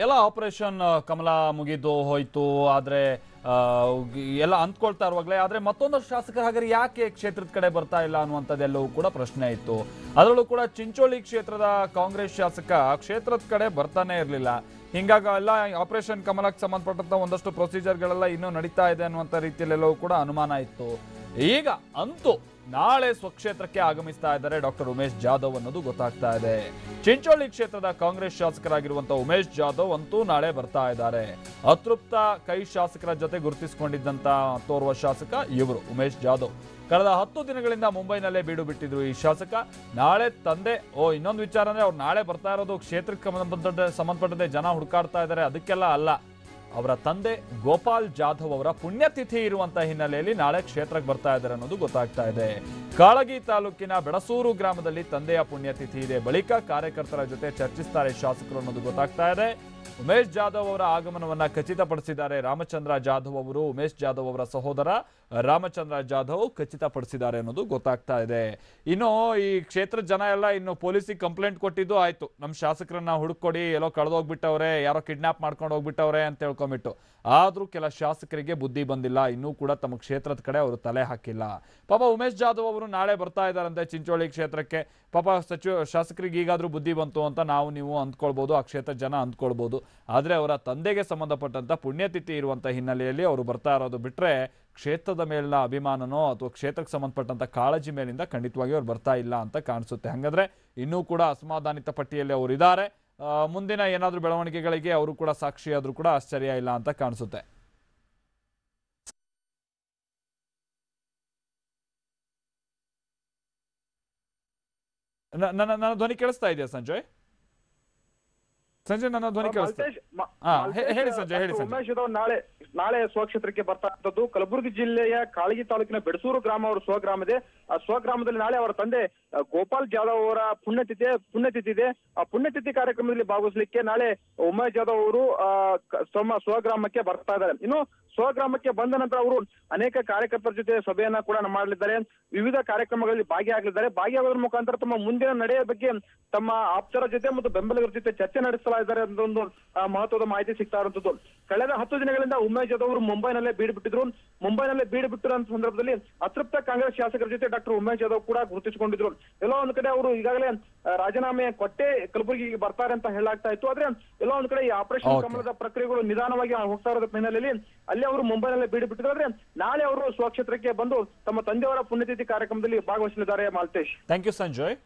ಎಲ್ಲ ಆಪರೇಷನ್ ಕಮಲ ಮುಗಿದು ಹೋಯ್ತು ಆದ್ರೆ ಎಲ್ಲ ಅಂದ್ಕೊಳ್ತಾ ಇರುವಾಗಲೇ ಆದ್ರೆ ಮತ್ತೊಂದಷ್ಟು ಶಾಸಕರು ಹಾಗಾದ್ರೆ ಯಾಕೆ ಕ್ಷೇತ್ರದ ಕಡೆ ಬರ್ತಾ ಇಲ್ಲ ಅನ್ನುವಂಥದ್ದೆಲ್ಲವೂ ಕೂಡ ಪ್ರಶ್ನೆ ಇತ್ತು. ಅದರಲ್ಲೂ ಕೂಡ ಚಿಂಚೋಳಿ ಕ್ಷೇತ್ರದ ಕಾಂಗ್ರೆಸ್ ಶಾಸಕ ಕ್ಷೇತ್ರದ ಕಡೆ ಬರ್ತಾನೆ ಇರಲಿಲ್ಲ. ಹಿಂಗಾಗಿ ಎಲ್ಲ ಆಪರೇಷನ್ ಕಮಲಕ್ಕೆ ಸಂಬಂಧಪಟ್ಟಂತ ಒಂದಷ್ಟು ಪ್ರೊಸೀಜರ್ಗಳೆಲ್ಲ ಇನ್ನೂ ನಡೀತಾ ಇದೆ ಅನ್ನುವಂಥ ರೀತಿಯಲ್ಲೆಲ್ಲವೂ ಕೂಡ ಅನುಮಾನ ಇತ್ತು. ಈಗ ಅಂತೂ ನಾಳೆ ಸ್ವಕ್ಷೇತ್ರಕ್ಕೆ ಆಗಮಿಸ್ತಾ ಇದ್ದಾರೆ ಡಾಕ್ಟರ್ ಉಮೇಶ್ ಜಾಧವ್ ಅನ್ನೋದು ಗೊತ್ತಾಗ್ತಾ ಇದೆ. ಚಿಂಚೋಳಿ ಕ್ಷೇತ್ರದ ಕಾಂಗ್ರೆಸ್ ಶಾಸಕರಾಗಿರುವಂತಹ ಉಮೇಶ್ ಜಾಧವ್ ಅಂತೂ ನಾಳೆ ಬರ್ತಾ ಇದ್ದಾರೆ. ಅತೃಪ್ತ ಕೈ ಶಾಸಕರ ಜೊತೆ ಗುರುತಿಸಿಕೊಂಡಿದ್ದಂತ ತೋರ್ವ ಶಾಸಕ ಇವರು ಉಮೇಶ್ ಜಾಧವ್. ಕಳೆದ 10 ದಿನಗಳಿಂದ ಮುಂಬೈನಲ್ಲೇ ಬೀಡು ಬಿಟ್ಟಿದ್ರು ಈ ಶಾಸಕ. ನಾಳೆ ತಂದೆ ಇನ್ನೊಂದು ವಿಚಾರ ಅಂದ್ರೆ ಅವ್ರು ನಾಳೆ ಬರ್ತಾ ಇರೋದು ಕ್ಷೇತ್ರಕ್ಕೆ ಸಂಬಂಧಪಟ್ಟಂತೆ ಜನ ಹುಡುಕಾಡ್ತಾ ಇದ್ದಾರೆ, ಅದಕ್ಕೆಲ್ಲ ಅಲ್ಲ. ಅವರ ತಂದೆ ಗೋಪಾಲ್ ಜಾಧವ್ ಅವರ ಪುಣ್ಯತಿಥಿ ಇರುವಂತಹ ಹಿನ್ನೆಲೆಯಲ್ಲಿ ನಾಳೆ ಕ್ಷೇತ್ರಕ್ಕೆ ಬರ್ತಾ ಇದ್ದಾರೆ ಅನ್ನೋದು ಗೊತ್ತಾಗ್ತಾ ಇದೆ. ಕಾಳಗಿ ತಾಲೂಕಿನ ಬೆಡಸೂರು ಗ್ರಾಮದಲ್ಲಿ ತಂದೆಯ ಪುಣ್ಯತಿಥಿ ಇದೆ. ಬಳಿಕ ಕಾರ್ಯಕರ್ತರ ಜೊತೆ ಚರ್ಚಿಸ್ತಾರೆ ಶಾಸಕರು ಅನ್ನೋದು ಗೊತ್ತಾಗ್ತಾ ಇದೆ. ಉಮೇಶ್ ಜಾಧವ್ ಅವರ ಆಗಮನವನ್ನ ಖಚಿತಪಡಿಸಿದ್ದಾರೆ ರಾಮಚಂದ್ರ ಜಾಧವ್ ಅವರು. ಉಮೇಶ್ ಜಾಧವ್ ಅವರ ಸಹೋದರ ರಾಮಚಂದ್ರ ಜಾಧವ್ ಖಚಿತಪಡಿಸಿದ್ದಾರೆ ಅನ್ನೋದು ಗೊತ್ತಾಗ್ತಾ ಇದೆ. ಇನ್ನು ಈ ಕ್ಷೇತ್ರದ ಜನ ಎಲ್ಲ ಇನ್ನು ಪೊಲೀಸಿಗೆ ಕಂಪ್ಲೇಂಟ್ ಕೊಟ್ಟಿದ್ದು ಆಯ್ತು, ನಮ್ಮ ಶಾಸಕರನ್ನ ಹುಡುಕೊಡಿ, ಎಲ್ಲೋ ಕಳೆದೋಗ್ಬಿಟ್ಟವ್ರೆ, ಯಾರೋ ಕಿಡ್ನಾಪ್ ಮಾಡ್ಕೊಂಡು ಹೋಗ್ಬಿಟ್ಟವ್ರೆ ಅಂತ ಹೇಳ್ಕೊಂಬಿಟ್ಟು. ಆದ್ರೂ ಕೆಲ ಶಾಸಕರಿಗೆ ಬುದ್ಧಿ ಬಂದಿಲ್ಲ, ಇನ್ನೂ ಕೂಡ ತಮ್ಮ ಕ್ಷೇತ್ರದ ಕಡೆ ಅವರು ತಲೆ ಹಾಕಿಲ್ಲ. ಪಾಪ ಉಮೇಶ್ ಜಾಧವ್ ಅವರು ನಾಳೆ ಬರ್ತಾ ಇದ್ದಾರಂತೆ ಚಿಂಚೋಳಿ ಕ್ಷೇತ್ರಕ್ಕೆ. ಪಾಪ ಶಾಸಕರಿಗೆ ಈಗಾದ್ರೂ ಬುದ್ಧಿ ಬಂತು ಅಂತ ನೀವು ಅಂದ್ಕೊಳ್ಬಹುದು, ಆ ಕ್ಷೇತ್ರದ ಜನ ಅಂದ್ಕೊಳ್ಬಹುದು. ಆದ್ರೆ ಅವರ ತಂದೆಗೆ ಸಂಬಂಧಪಟ್ಟಂತ ಪುಣ್ಯತಿಥಿ ಇರುವಂತ ಹಿನ್ನೆಲೆಯಲ್ಲಿ ಅವರು ಬರ್ತಾ ಇರೋದು ಬಿಟ್ರೆ ಕ್ಷೇತ್ರದ ಮೇಲಿನ ಅಭಿಮಾನನೋ ಅಥವಾ ಕ್ಷೇತ್ರಕ್ಕೆ ಸಂಬಂಧಪಟ್ಟಂತ ಕಾಳಜಿ ಮೇಲಿಂದ ಖಂಡಿತವಾಗಿ ಅವ್ರು ಬರ್ತಾ ಇಲ್ಲ ಅಂತ ಕಾಣಿಸುತ್ತೆ. ಹಾಗಾದ್ರೆ ಇನ್ನೂ ಕೂಡ ಅಸಮಾಧಾನಿತ ಪಟ್ಟಿಯಲ್ಲಿ ಅವರು ಇದ್ದಾರೆ. ಮುಂದಿನ ಏನಾದ್ರೂ ಬೆಳವಣಿಗೆಗಳಿಗೆ ಅವರು ಕೂಡ ಸಾಕ್ಷಿಯಾದ್ರೂ ಕೂಡ ಆಶ್ಚರ್ಯ ಇಲ್ಲ ಅಂತ ಕಾಣಿಸುತ್ತೆ. ನನ್ನ ಧ್ವನಿ ಕೇಳಿಸ್ತಾ ಇದೆಯಾ ಸಂಜಯ್? ಸಂಜಯ್ ನನ್ನ ಧ್ವನಿ ಕೇಳಿಸ್ತಾ? ಹೇಳಿ ಸಂಜಯ್, ಹೇಳಿ ಸಂಜಯ್. ಉಮೇಶ್ ಜಾಧವ್ ನಾಳೆ ಸ್ವಕ್ಷೇತ್ರಕ್ಕೆ ಬರ್ತಾ ಇದ್ದದ್ದು ಕಲಬುರಗಿ ಜಿಲ್ಲೆಯ ಕಾಳಗಿ ತಾಲೂಕಿನ ಬೆಡಸೂರು ಗ್ರಾಮ ಅವರ ಸ್ವಗ್ರಾಮ ಇದೆ. ಆ ಸ್ವಗ್ರಾಮದಲ್ಲಿ ನಾಳೆ ಅವರ ತಂದೆ ಗೋಪಾಲ್ ಜಾಧವ್ ಅವರ ಪುಣ್ಯತಿಥಿ ಇದೆ. ಆ ಪುಣ್ಯತಿಥಿ ಕಾರ್ಯಕ್ರಮದಲ್ಲಿ ಭಾಗವಹಿಸಲಿಕ್ಕೆ ನಾಳೆ ಉಮೇಶ್ ಜಾಧವ್ ಅವರು ತಮ್ಮ ಸ್ವಗ್ರಾಮಕ್ಕೆ ಬರ್ತಾ ಇದ್ದಾರೆ. ಇನ್ನು ಸ್ವಗ್ರಾಮಕ್ಕೆ ಬಂದ ನಂತರ ಅವರು ಅನೇಕ ಕಾರ್ಯಕರ್ತರ ಜೊತೆ ಸಭೆಯನ್ನ ಕೂಡ ಮಾಡಲಿದ್ದಾರೆ. ವಿವಿಧ ಕಾರ್ಯಕ್ರಮಗಳಲ್ಲಿ ಭಾಗಿಯಾಗಲಿದ್ದಾರೆ. ಭಾಗಿಯಾಗೋದ್ರ ಮುಖಾಂತರ ತಮ್ಮ ಮುಂದಿನ ನಡೆಯ ಬಗ್ಗೆ ತಮ್ಮ ಆಪ್ತರ ಜೊತೆ ಮತ್ತು ಬೆಂಬಲಿಗರ ಜೊತೆ ಚರ್ಚೆ ನಡೆಸ್ತಾ ಇದ್ದಾರೆ ಅಂತ ಒಂದು ಮಹತ್ವದ ಮಾಹಿತಿ ಸಿಗ್ತಾ ಇರುವಂತದ್ದು. ಕಳೆದ 10 ದಿನಗಳಿಂದ ಉಮೇಶ್ ಜಾಧವ್ ಅವರು ಮುಂಬೈನಲ್ಲೇ ಬೀಡು ಬಿಟ್ಟಿದ್ರು. ಮುಂಬೈನಲ್ಲೇ ಬೀಡು ಬಿಟ್ಟಿರೋ ಸಂದರ್ಭದಲ್ಲಿ ಅತೃಪ್ತ ಕಾಂಗ್ರೆಸ್ ಶಾಸಕರ ಜೊತೆ ಡಾಕ್ಟರ್ ಉಮೇಶ್ ಜಾಧವ್ ಕೂಡ ಗುರುತಿಸಿಕೊಂಡಿದ್ರು. ಎಲ್ಲೋ ಒಂದ್ ಕಡೆ ಅವರು ಈಗಾಗಲೇ ರಾಜೀನಾಮೆ ಕೊಟ್ಟೆ ಕಲಬುರಗಿಗೆ ಬರ್ತಾರೆ ಅಂತ ಹೇಳಲಾಗ್ತಾ ಇತ್ತು. ಆದ್ರೆ ಎಲ್ಲೋ ಒಂದ್ ಕಡೆ ಈ ಆಪರೇಷನ್ ಕಮಲದ ಪ್ರಕ್ರಿಯೆಗಳು ನಿಧಾನವಾಗಿ ಹೋಗ್ತಾ ಇರೋದ್ರ ಹಿನ್ನೆಲೆಯಲ್ಲಿ ಅಲ್ಲಿ ಅವರು ಮುಂಬೈನಲ್ಲೇ ಬೀಡು ಬಿಟ್ಟಿದ್ರು. ಆದ್ರೆ ನಾಳೆ ಅವರು ಸ್ವಕ್ಷೇತ್ರಕ್ಕೆ ಬಂದು ತಮ್ಮ ತಂದೆಯವರ ಪುಣ್ಯತಿಥಿ ಕಾರ್ಯಕ್ರಮದಲ್ಲಿ ಭಾಗವಹಿಸಲಿದ್ದಾರೆ. Maltesh, thank you Sanjay.